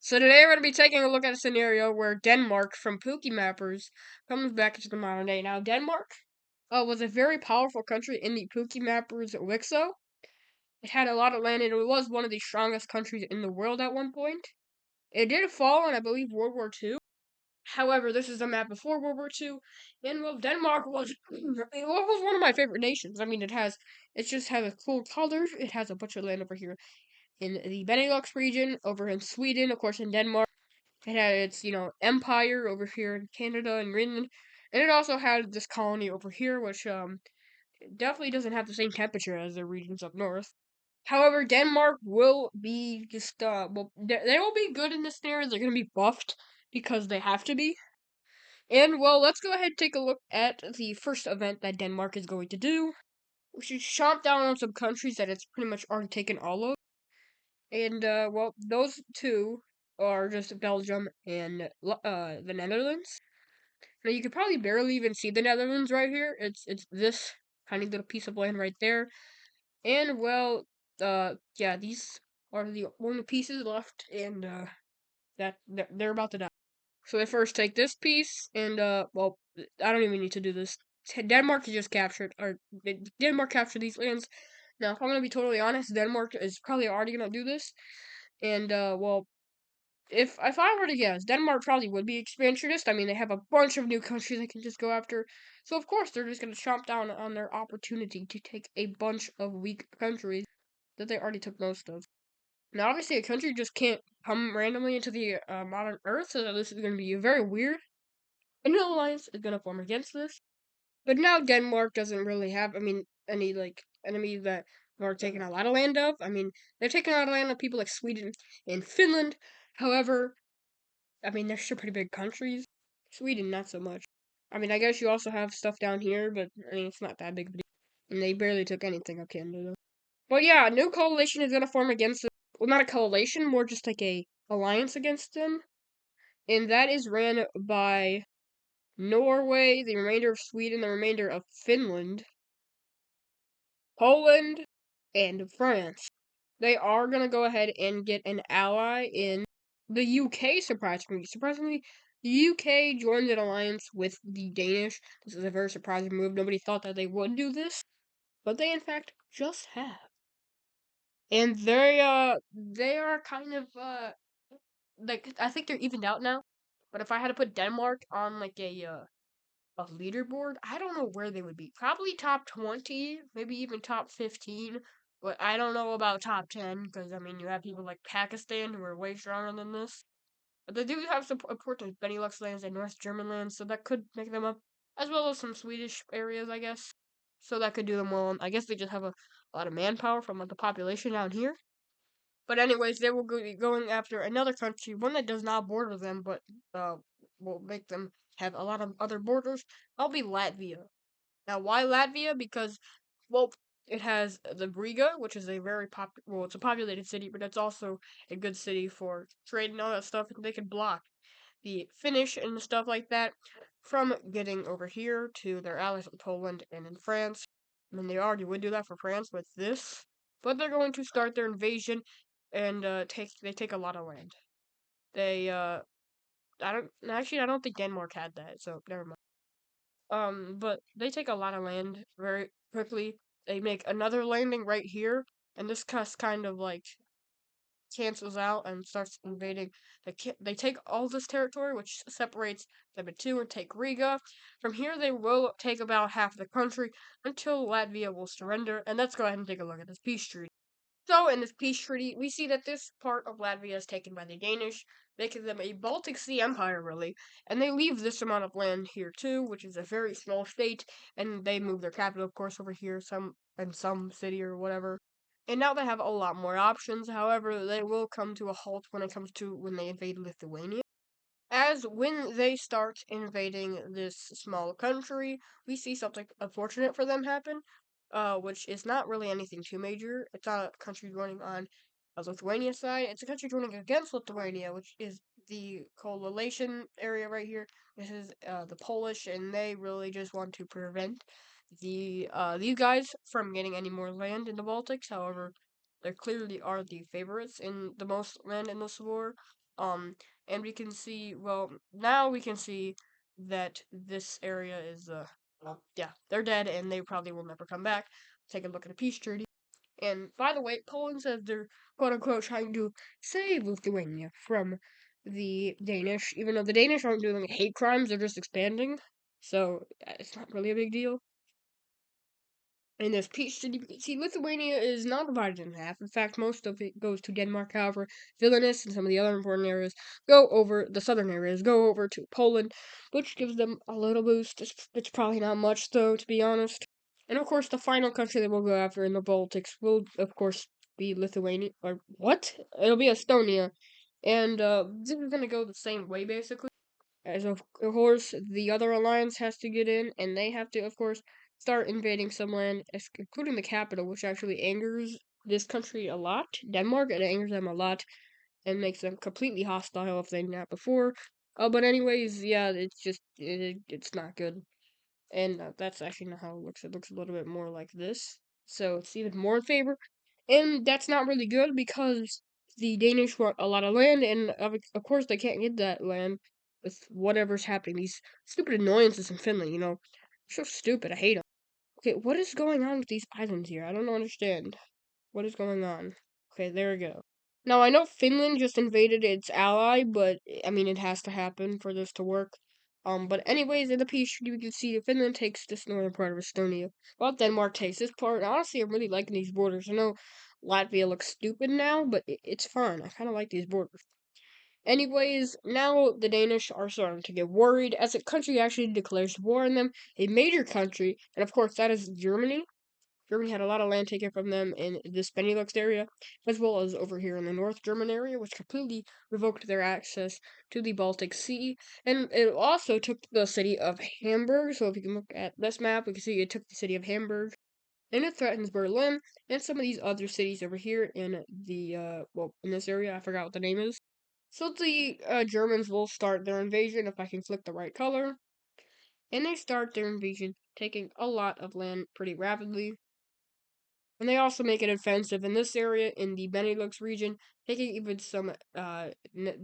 So today we're going to be taking a look at a scenario where Denmark from Pookie mappers comes back into the modern day. Now, Denmark was a very powerful country in the Pookie mappers WICSO. It had a lot of land and it was one of the strongest countries in the world at one point. It did fall in, I believe, World War II. However, this is a map before World War II, and well, Denmark was it was one of my favorite nations. I mean, it just has a cool colors. It has a bunch of land over here in the Benelux region, over in Sweden, of course, in Denmark. It had its, empire over here in Canada and Greenland, and it also had this colony over here, which definitely doesn't have the same temperature as the regions up north. However, Denmark will be just they will be good in this area. They're gonna be buffed because they have to be. And well, let's go ahead and take a look at the first event that Denmark is going to do. We should chomp down on some countries that it's pretty much already taken all of. And well, those two are just Belgium and the Netherlands. Now you could probably barely even see the Netherlands right here. It's this tiny little piece of land right there. And well, yeah, these are the only pieces left, and that they're about to die. So they first take this piece, and well, I don't even need to do this. Denmark just captured, or Denmark captured these lands. Now, if I'm gonna be totally honest, Denmark is probably already gonna do this, and well, if I were to guess, Denmark probably would be expansionist. I mean, they have a bunch of new countries they can just go after. So of course they're just gonna chomp down on their opportunity to take a bunch of weak countries that they already took most of. Now, obviously, a country just can't come randomly into the modern Earth, so this is gonna be very weird. A new alliance is gonna form against this. But now Denmark doesn't really have, I mean, any like enemies that are taking a lot of land of. I mean, they're taking a lot of land of people like Sweden and Finland. However, I mean, they're still pretty big countries. Sweden, not so much. I mean, I guess you also have stuff down here, but I mean, it's not that big of a deal. And they barely took anything of Canada. But yeah, a new coalition is gonna form against them. Well, not a coalition, more just like a alliance against them. And that is ran by Norway, the remainder of Sweden, the remainder of Finland, Poland, and France. They are gonna go ahead and get an ally in the UK, surprisingly. Surprisingly, the UK joined an alliance with the Danish. This is a very surprising move. Nobody thought that they would do this, but they in fact just have. And they are kind of like, I think they're evened out now. But if I had to put Denmark on like a leaderboard, I don't know where they would be. Probably top 20, maybe even top 15. But I don't know about top 10 because I mean you have people like Pakistan who are way stronger than this. But they do have some important Benelux lands and North German lands, so that could make them up, as well as some Swedish areas, I guess. So that could do them well. I guess they just have a lot of manpower from like, the population down here. But anyways, they will be going after another country, one that does not border them, but will make them have a lot of other borders. That'll be Latvia. Now, why Latvia? Because, well, it has the Riga, which is a very well, it's a populated city, but it's also a good city for trade and all that stuff. And they can block the Finnish and stuff like that from getting over here to their allies in Poland and in France. I mean, they already would do that for France with this, but they're going to start their invasion and they take a lot of land. They I don't think Denmark had that, so never mind. But they take a lot of land very quickly. They make another landing right here, and this kind of like cancels out and starts invading. They take all this territory, which separates them in two, and take Riga. From here, they will take about half the country until Latvia will surrender. And let's go ahead and take a look at this peace treaty. So, in this peace treaty, we see that this part of Latvia is taken by the Danish, making them a Baltic Sea empire, really. And they leave this amount of land here too, which is a very small state. And they move their capital, of course, over here, some city or whatever. And now they have a lot more options. However, they will come to a halt when it comes to when they invade Lithuania. As when they start invading this small country, we see something unfortunate for them happen, which is not really anything too major. It's not a country joining on Lithuania's side. It's a country joining against Lithuania, which is the coalition area right here. This is the Polish, and they really just want to prevent these guys from getting any more land in the Baltics. However, They clearly are the favorites in the most land in this war. Um, and we can see, well, now we can see that this area is, well, yeah, they're dead and they probably will never come back. Take a look at the peace treaty. And by the way, Poland says they're quote unquote trying to save Lithuania from the Danish, even though the Danish aren't doing hate crimes, they're just expanding. So it's not really a big deal. In this peace treaty, see, Lithuania is not divided in half. In fact, most of it goes to Denmark. However, Vilnius and some of the other important areas go over, the southern areas go over to Poland, which gives them a little boost. It's probably not much, though, to be honest. And of course, the final country they will go after in the Baltics will, of course, be Lithuania. Or what? It'll be Estonia. And this is going to go the same way, basically. As of course, the other alliance has to get in, and they have to, of course, start invading some land, including the capital, which actually angers this country a lot. Denmark, it angers them a lot and makes them completely hostile if they not before. But anyways, yeah, it's just it's not good. And that's actually not how it looks. It looks a little bit more like this. So it's even more in favor. And that's not really good because the Danish want a lot of land, and of course they can't get that land with whatever's happening. These stupid annoyances in Finland, so stupid. I hate them. Okay, what is going on with these islands here? I don't understand. What is going on? Okay, there we go. Now, I know Finland just invaded its ally, but I mean, it has to happen for this to work. But anyways, in the peace treaty, we can see that Finland takes this northern part of Estonia, while Denmark takes this part. Honestly, I'm really liking these borders. I know Latvia looks stupid now, but it's fun. I kind of like these borders. Anyways, now the Danish are starting to get worried as a country actually declares war on them, a major country, and of course, that is Germany. Germany had a lot of land taken from them in this Benelux area, as well as over here in the North German area, which completely revoked their access to the Baltic Sea. And it also took the city of Hamburg. So if you can look at this map, we can see it took the city of Hamburg. And it threatens Berlin and some of these other cities over here in the, well, in this area. I forgot what the name is. So the Germans will start their invasion if I can flick the right color. And they start their invasion, taking a lot of land pretty rapidly. And they also make it offensive in this area, in the Benelux region, taking even some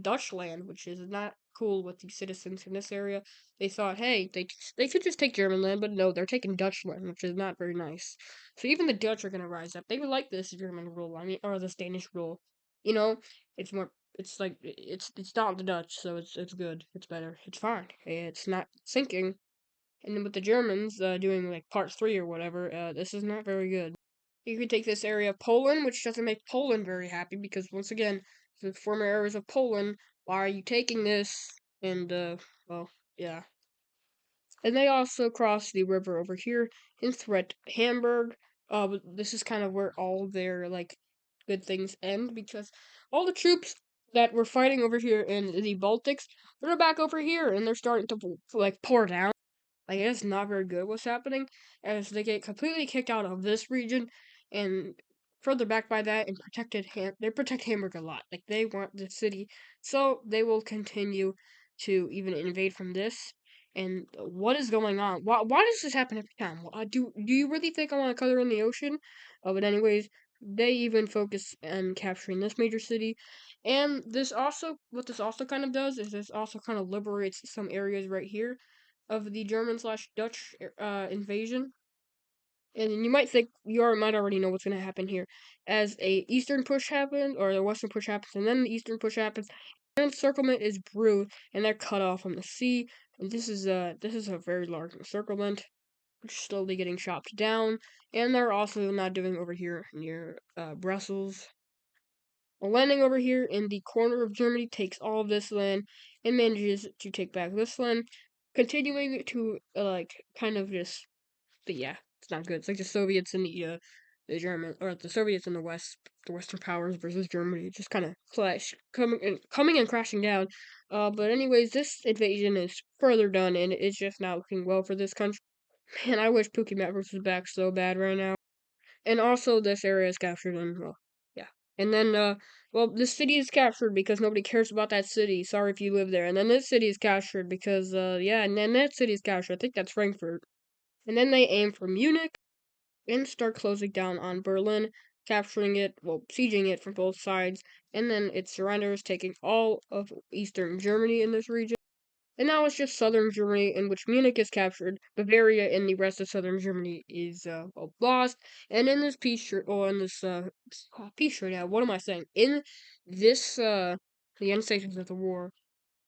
Dutch land, which is not cool with the citizens in this area. They thought, hey, they could just take German land, but no, they're taking Dutch land, which is not very nice. So even the Dutch are gonna rise up. They would like this German rule, I mean, or this Danish rule. You know, it's more. It's like it's not the Dutch, so it's good. It's better. It's fine. It's not sinking. And then with the Germans doing like part 3 or whatever, this is not very good. You could take this area of Poland, which doesn't make Poland very happy because once again, the former areas of Poland, why are you taking this? And well, yeah. And they also cross the river over here and threat Hamburg. But this is kind of where all their like good things end because all the troops that were fighting over here in the Baltics, they're back over here and they're starting to like pour down. Like, it's not very good what's happening, as they get completely kicked out of this region, and further back by that, and they protect Hamburg a lot. Like, they want the city, so they will continue to even invade from this. And what is going on? Why does this happen every time? Do you really think I want to color in the ocean? But anyways, they even focus on capturing this major city, and what this also kind of does is this also kind of liberates some areas right here of the German/Dutch invasion. And you might think might already know what's going to happen here, as a eastern push happens or the western push happens, and then the eastern push happens. And encirclement is brewed, and they're cut off from the sea. And this is a very large encirclement, which is slowly getting chopped down. And they're also not doing over here near Brussels. A landing over here in the corner of Germany takes all of this land and manages to take back this land, continuing to like kind of just. But yeah, it's not good. It's like the Soviets and the German or the Soviets in the West, the Western powers versus Germany, just kind of clash, coming and crashing down. But anyways, this invasion is further done, and it's just not looking well for this country. Man, I wish Pookie was back so bad right now. And also, this area is captured, and well, yeah. And then, well, this city is captured because nobody cares about that city. Sorry if you live there. And then this city is captured because, yeah, and then that city is captured. I think that's Frankfurt. And then they aim for Munich and start closing down on Berlin. capturing it, well, sieging it from both sides, and then it surrenders, taking all of eastern Germany in this region. And now it's just southern Germany, in which Munich is captured. Bavaria and the rest of southern Germany is lost. And in this peace treaty, peace treaty, what am I saying? In this the end stations of the war,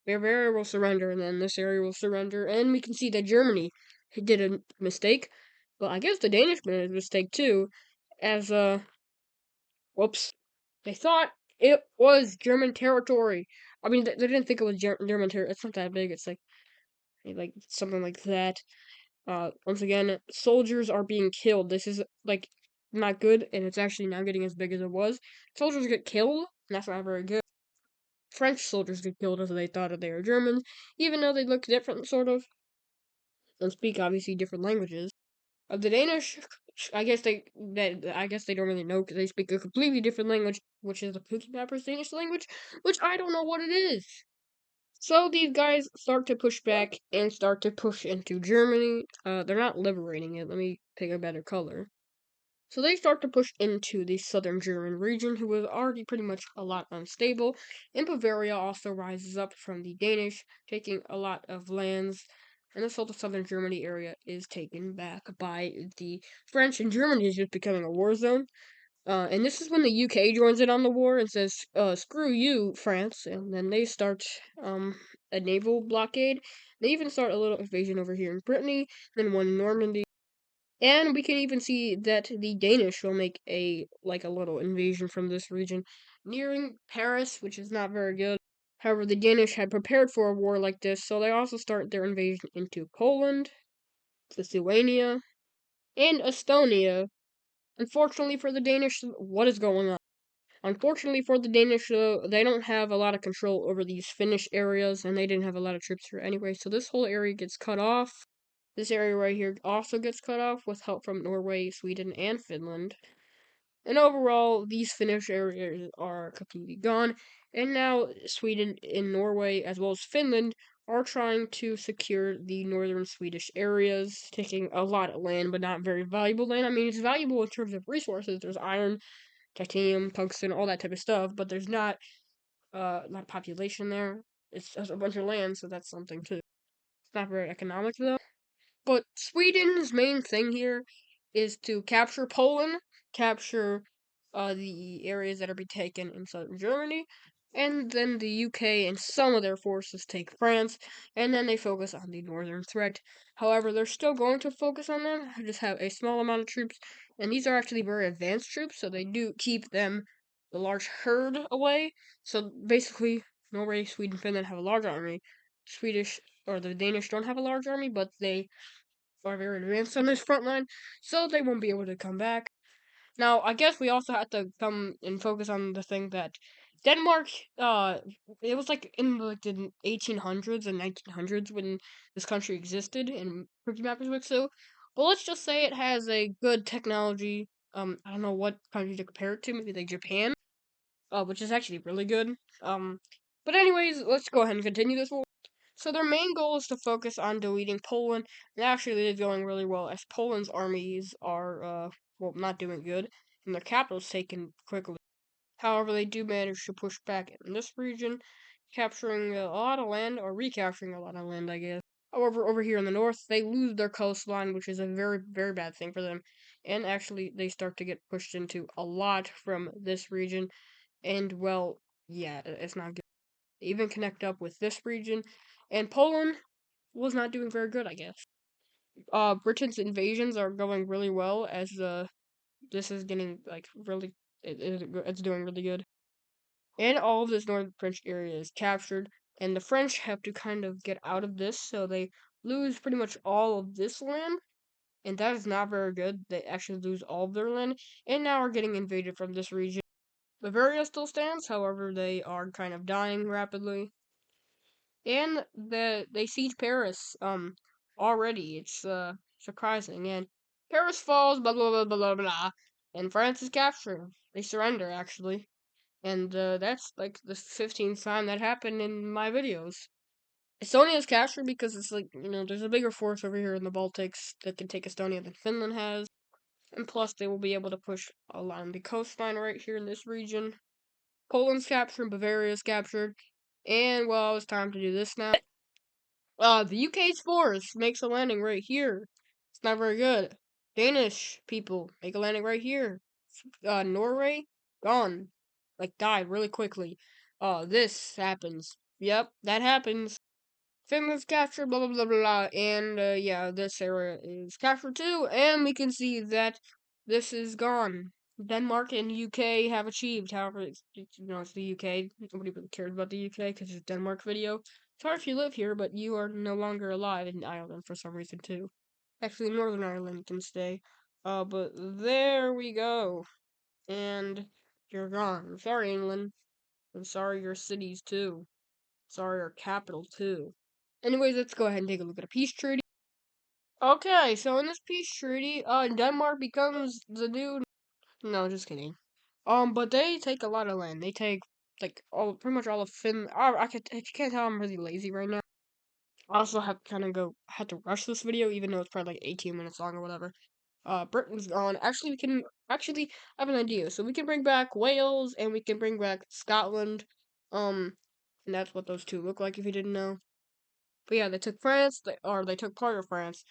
Bavaria will surrender, and then this area will surrender, and we can see that Germany did a mistake. Well, I guess the Danish made a mistake too, as whoops, they thought it was German territory. I mean, they didn't think it was German territory. It's not that big. It's like something like that. Once again, soldiers are being killed. This is like not good, and it's actually now getting as big as it was. Soldiers get killed, and that's not very good. French soldiers get killed as they thought that they were Germans, even though they look different, sort of, and speak obviously different languages. The Danish, I guess they don't really know because they speak a completely different language, which is the Pookie Danish language, which I don't know what it is. So these guys start to push back and start to push into Germany. They're not liberating it. Let me pick a better color. So they start to push into the southern German region, who was already pretty much a lot unstable. And Bavaria also rises up from the Danish, taking a lot of lands. And this whole southern Germany area is taken back by the French, and Germany is just becoming a war zone. And this is when the UK joins in on the war and says, screw you, France. And then they start a naval blockade. They even start a little invasion over here in Brittany, then one in Normandy. And we can even see that the Danish will make a little invasion from this region, nearing Paris, which is not very good. However, the Danish had prepared for a war like this, so they also start their invasion into Poland, Lithuania, and Estonia. Unfortunately for the Danish, what is going on? Unfortunately for the Danish, they don't have a lot of control over these Finnish areas, and they didn't have a lot of troops here anyway, so this whole area gets cut off. This area right here also gets cut off with help from Norway, Sweden, and Finland. And overall, these Finnish areas are completely gone, and now Sweden and Norway, as well as Finland, are trying to secure the northern Swedish areas, taking a lot of land, but not very valuable land. I mean, it's valuable in terms of resources. There's iron, titanium, tungsten, all that type of stuff, but there's not population there. It's a bunch of land, so that's something too. It's not very economic though. But Sweden's main thing here is to capture Poland, capture the areas that are being taken in southern Germany, and then the UK and some of their forces take France, and then they focus on the northern threat. However, they're still going to focus on them, just have a small amount of troops, and these are actually very advanced troops, so they do keep the large herd away. So basically, Norway, Sweden, Finland have a large army. Swedish or the Danish don't have a large army, but they are very advanced on this front line, so they won't be able to come back. Now, I guess we also have to come and focus on the thing that Denmark, it was like in the 1800s and 1900s when this country existed in Pookie WICSO. But let's just say it has a good technology. I don't know what country to compare it to. Maybe like Japan, which is actually really good. But anyways, let's go ahead and continue this war. So their main goal is to focus on deleting Poland, and actually it is going really well, as Poland's armies are, not doing good, and their capital is taken quickly. However, they do manage to push back in this region, capturing a lot of land, or recapturing a lot of land, I guess. However, over here in the north, they lose their coastline, which is a very, very bad thing for them, and actually they start to get pushed into a lot from this region, and well, yeah, it's not good. They even connect up with this region, and Poland was not doing very good, I guess. Britain's invasions are going really well as this is getting like really it's doing really good, and all of this northern French area is captured, and the French have to kind of get out of this, so they lose pretty much all of this land, and that is not very good. They actually lose all of their land, and now are getting invaded from this region. Bavaria still stands, however, they are kind of dying rapidly. And they siege Paris already. It's surprising. And Paris falls, blah blah blah blah blah blah. And France is captured. They surrender actually. And that's like the 15th time that happened in my videos. Estonia is captured because it's like, there's a bigger force over here in the Baltics that can take Estonia than Finland has. And plus, they will be able to push along the coastline right here in this region. Poland's captured, Bavaria's captured. And, well, it's time to do this now. The UK's force makes a landing right here. It's not very good. Danish people make a landing right here. Norway, gone. Like, died really quickly. This happens. Yep, that happens. Finland's captured, blah, blah, blah, blah, blah. And, yeah, this area is captured too. And we can see that this is gone. Denmark and UK have achieved. However, it's the UK. Nobody really cares about the UK because it's a Denmark video. Sorry if you live here, but you are no longer alive in Ireland for some reason, too. Actually, Northern Ireland can stay. But there we go. And you're gone. Sorry, England. I'm sorry your cities, too. Sorry, our capital, too. Anyways, let's go ahead and take a look at a peace treaty. Okay, so in this peace treaty, Denmark becomes the new. No, just kidding. But they take a lot of land. They take like pretty much all of Finland. I can't tell I'm really lazy right now. I also had to rush this video, even though it's probably like 18 minutes long or whatever. Britain's gone. Actually, we can actually have an idea. So we can bring back Wales and we can bring back Scotland. And that's what those two look like if you didn't know. But yeah, they took France, they took part of France,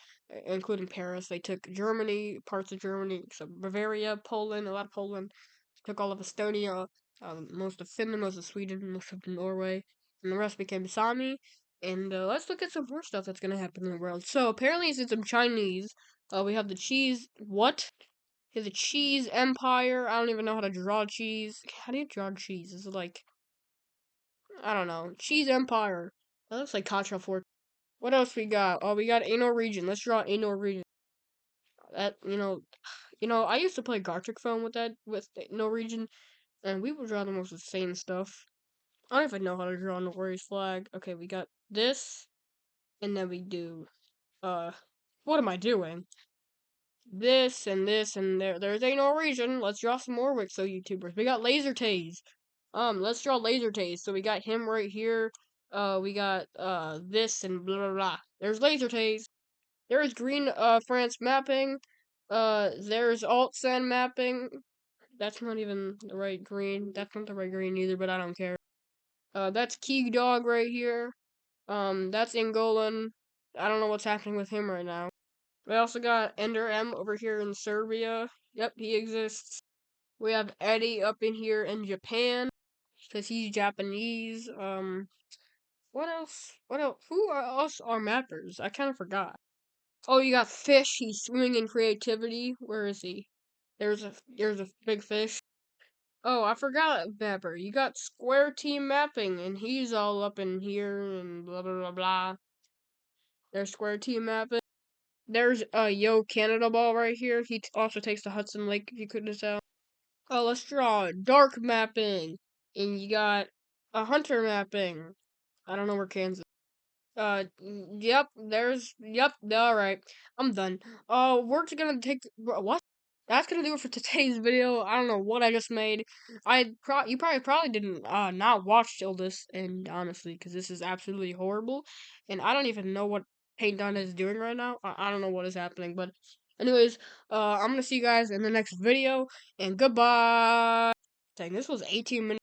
including Paris. They took Germany, parts of Germany, so Bavaria, Poland, a lot of Poland. Took all of Estonia, most of Finland, most of Sweden, most of Norway, and the rest became Sami. And let's look at some more stuff that's gonna happen in the world. So apparently, since I'm Chinese, we have the cheese. What? Here's the cheese empire. I don't even know how to draw cheese. How do you draw cheese? Is it like I don't know? Cheese empire. That looks like Contra 4. What else we got? Oh, we got anal region. Let's draw anal region. That I used to play Gartic Phone with no region, and we would draw the most insane stuff. I don't even know how to draw Norway's flag. Okay, we got this, and then we do what am I doing? This and this and there's anal region. Let's draw some more WICSO YouTubers. We got Laser Tase. Let's draw Laser Tase. So we got him right here. We got this and blah blah blah. There's Laser Tase. There's green France mapping. There's alt sand mapping. That's not even the right green. That's not the right green either, but I don't care. That's Key Dog right here. That's Angolan. I don't know what's happening with him right now. We also got Ender M over here in Serbia. Yep, he exists. We have Eddie up in here in Japan because he's Japanese. What else? What else? Who else are mappers? I kind of forgot. Oh, you got Fish. He's swimming in creativity. Where is he? There's a big fish. Oh, I forgot Mapper. You got Square Team Mapping, and he's all up in here and blah blah blah blah. There's Square Team Mapping. There's Yo Canada Ball right here. He also takes the Hudson Lake, if you couldn't tell. Oh, let's draw Dark Mapping, and you got a Hunter Mapping. I don't know where Kansas. Yep, alright. I'm done. We're just gonna take, what? That's gonna do it for today's video. I don't know what I just made. You probably didn't, not watch till this, and honestly, because this is absolutely horrible, and I don't even know what Paint Done is doing right now. I don't know what is happening, but anyways, I'm gonna see you guys in the next video, and goodbye! Dang, this was 18 minutes.